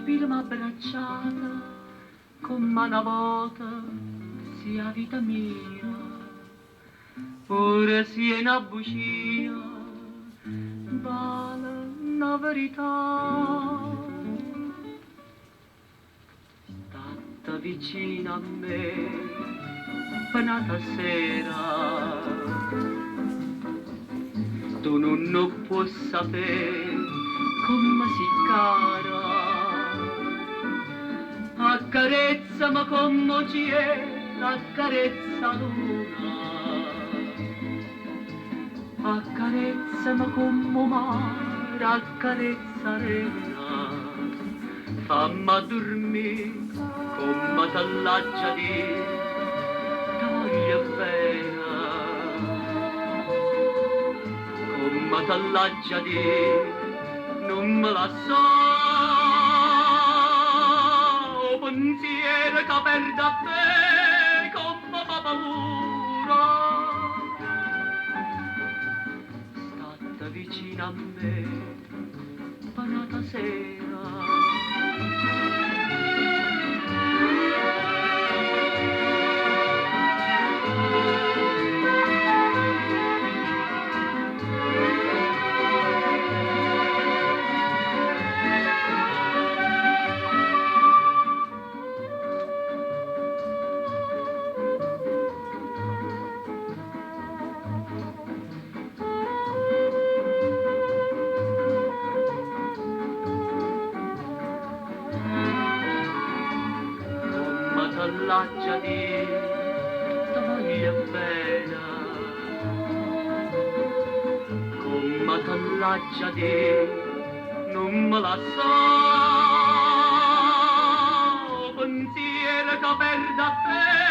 spilla m'abbracciata come una volta sia vita mia, pure sia una bugia, vale una verità. Stata vicino a me, penata sera, tu non puoi sapere come si cara. Accarezzami come ci è, accarezza luna. Accarezzami come mare, accarezza rena. Fammi dormire come t'allaccia di, ti voglio bene. Come t'allaccia di, non me la so. Pensiero che perde a te come fa paura. Stata vicino a me, panata sera. T'allaccia di, ti voglio bene, come t'allaccia di, non me la so, pensiero che perde a te.